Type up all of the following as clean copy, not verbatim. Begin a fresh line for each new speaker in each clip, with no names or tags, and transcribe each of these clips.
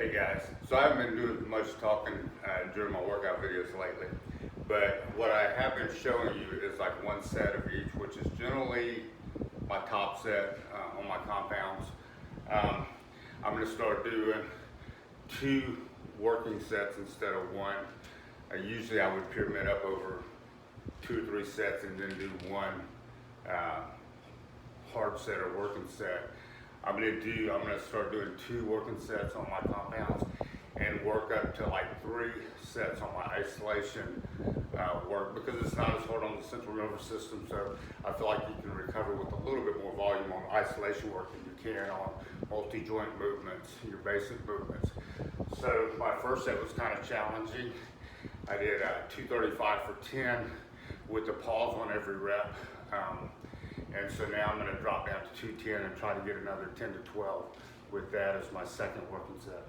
Hey guys, so I haven't been doing much talking during my workout videos lately, but what I have been showing you is like one set of each, which is generally my top set on my compounds. I'm going to start doing 2 working sets instead of 1. Usually I would pyramid up over 2 or 3 sets and then do 1 hard set or working set. I'm gonna start doing 2 working sets on my compounds and work up to like 3 sets on my isolation work, because it's not as hard on the central nervous system. So I feel like you can recover with a little bit more volume on isolation work than you can on multi-joint movements, your basic movements. So my first set was kind of challenging. I did 235 for 10 with a pause on every rep. And so now I'm going to drop down to 210 and try to get another 10 to 12 with that as my second working set.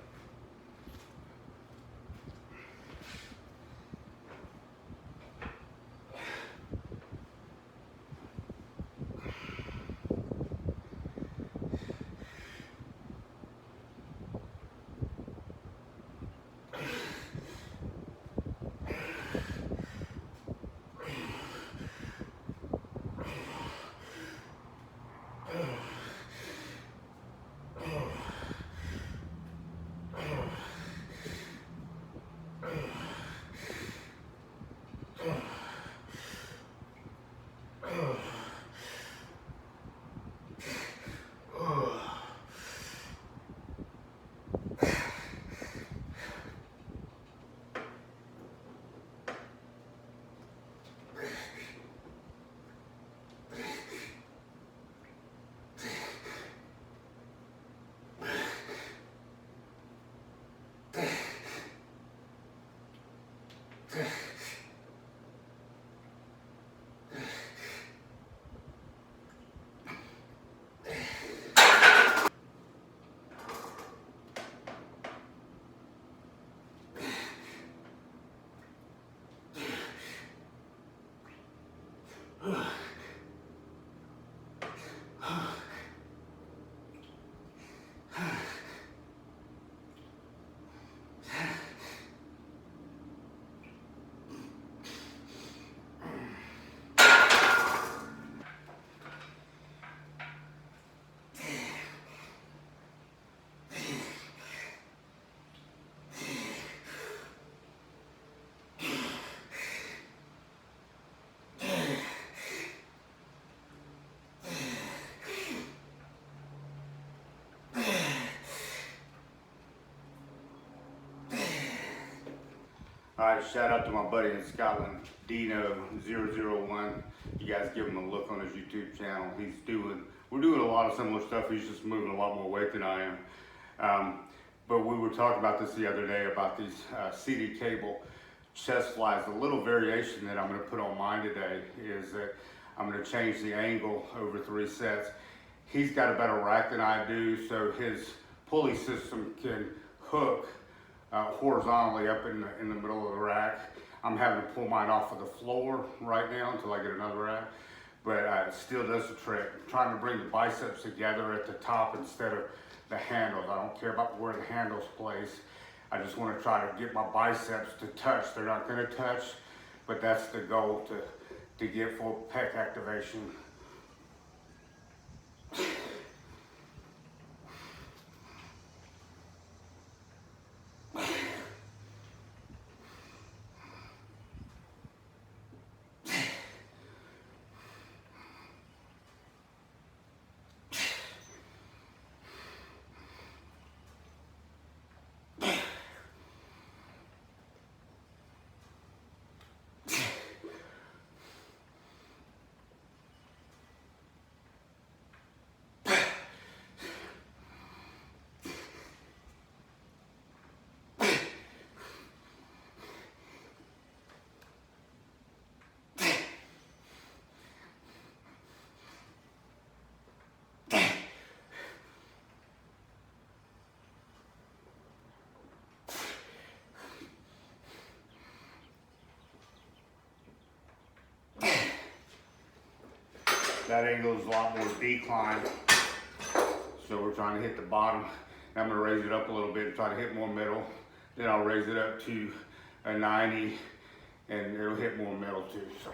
Alright, shout out to my buddy in Scotland, Dino001. You guys give him a look on his YouTube channel. We're doing a lot of similar stuff. He's just moving a lot more weight than I am. But we were talking about this the other day about these CD cable chest flies. The little variation that I'm going to put on mine today is that I'm going to change the angle over 3 sets. He's got a better rack than I do, so his pulley system can hook horizontally up in the middle of the rack. I'm having to pull mine off of the floor right now until I get another rack, but it still does the trick. I'm trying to bring the biceps together at the top instead of the handles. I don't care about where the handles place. I just want to try to get my biceps to touch. They're not going to touch, but that's the goal, to get full pec activation. That angle is a lot more decline, so we're trying to hit the bottom. I'm gonna raise it up a little bit and try to hit more metal. Then I'll raise it up to a 90 and it'll hit more metal too. So.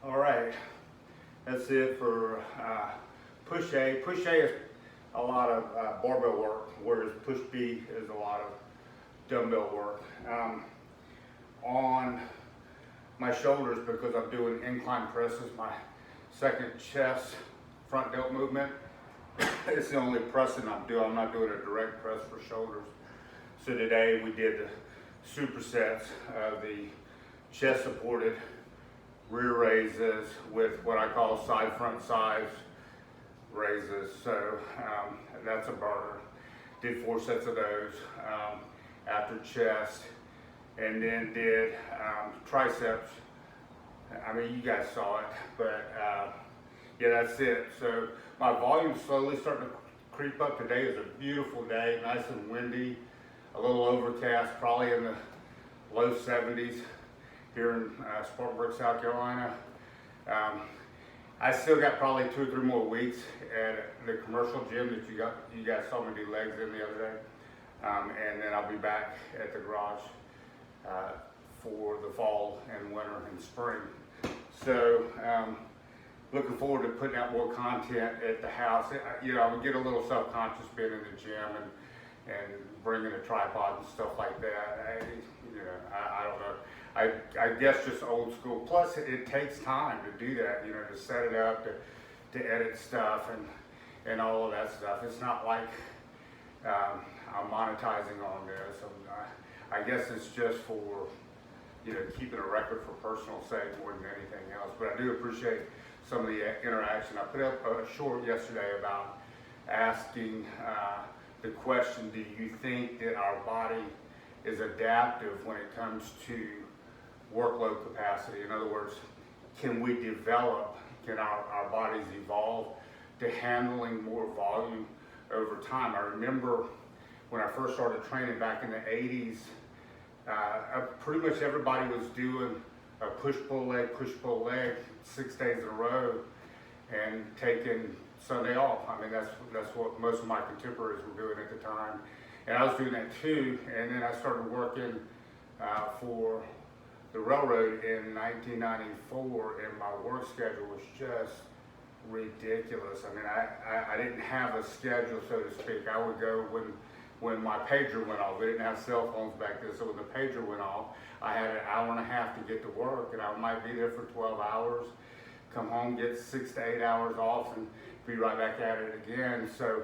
All right, that's it for push A. Push A is a lot of barbell work, whereas push B is a lot of dumbbell work. On my shoulders, because I'm doing incline presses, my second chest front delt movement, it's the only pressing I'm doing. I'm not doing a direct press for shoulders. So today we did the supersets of the chest supported rear raises with what I call side front sides raises. So that's a burner. Did 4 sets of those after chest, and then did triceps. I mean, you guys saw it, but yeah, that's it. So my volume's slowly starting to creep up. Today is a beautiful day, nice and windy, a little overcast, probably in the low 70s here in Spartanburg, South Carolina. I still got probably 2 or 3 more weeks at the commercial gym that you guys saw me do legs in the other day, and then I'll be back at the garage for the fall and winter and spring. So looking forward to putting out more content at the house. You know, I would get a little self-conscious being in the gym and bringing a tripod and stuff like that. I don't know. I guess just old school. Plus, it takes time to do that. You know, to set it up, to edit stuff and all of that stuff. It's not like I'm monetizing on this. I guess it's just for, you know, keeping a record for personal sake more than anything else. But I do appreciate some of the interaction. I put up a short yesterday about asking the question, do you think that our body is adaptive when it comes to workload capacity? In other words, can we develop, can our bodies evolve to handling more volume over time? I remember when I first started training back in the 80s, pretty much everybody was doing a push-pull leg 6 days in a row and taking Sunday off. I mean, that's what most of my contemporaries were doing at the time. And I was doing that too. And then I started working for the railroad in 1994, and my work schedule was just ridiculous. I mean, I didn't have a schedule, so to speak. I would go when my pager went off. We didn't have cell phones back then, so when the pager went off, I had an hour and a half to get to work, and I might be there for 12 hours, come home, get 6 to 8 hours off, and be right back at it again. So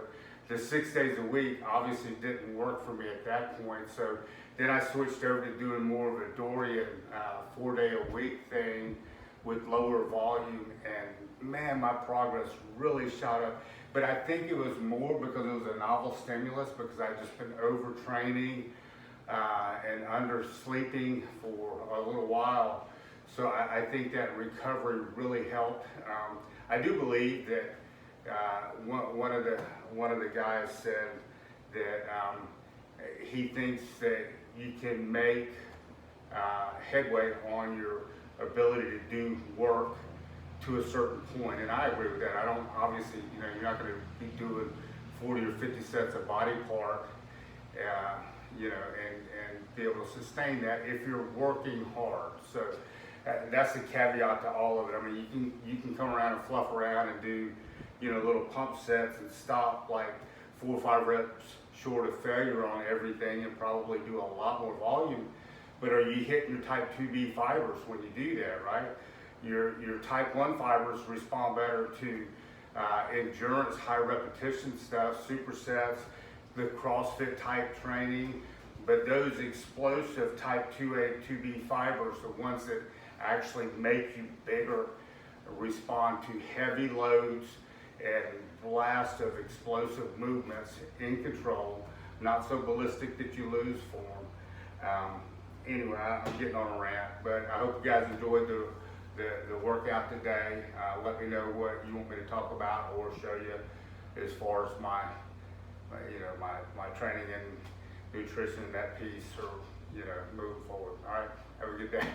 the 6 days a week obviously didn't work for me at that point. So then I switched over to doing more of a Dorian 4-day-a-week thing with lower volume, and man, my progress really shot up. But I think it was more because it was a novel stimulus, because I'd just been overtraining and undersleeping for a little while. So I think that recovery really helped. I do believe that one of the guys said that he thinks that you can make headway on your ability to do work to a certain point, and I agree with that. I don't, obviously, you know, you're not going to be doing 40 or 50 sets of body part, you know, and be able to sustain that if you're working hard. So that's the caveat to all of it. I mean, you can come around and fluff around and do, you know, little pump sets and stop like 4 or 5 reps short of failure on everything and probably do a lot more volume. But are you hitting your type 2B fibers when you do that, right? Your type 1 fibers respond better to endurance, high repetition stuff, supersets, the CrossFit type training. But those explosive type 2A, 2B fibers, the ones that actually make you bigger, respond to heavy loads and blast of explosive movements in control, not so ballistic that you lose form. Anyway, I'm getting on a rant, but I hope you guys enjoyed the workout today. Let me know what you want me to talk about or show you as far as my training and nutrition and that piece, or, you know, moving forward. All right, have a good day.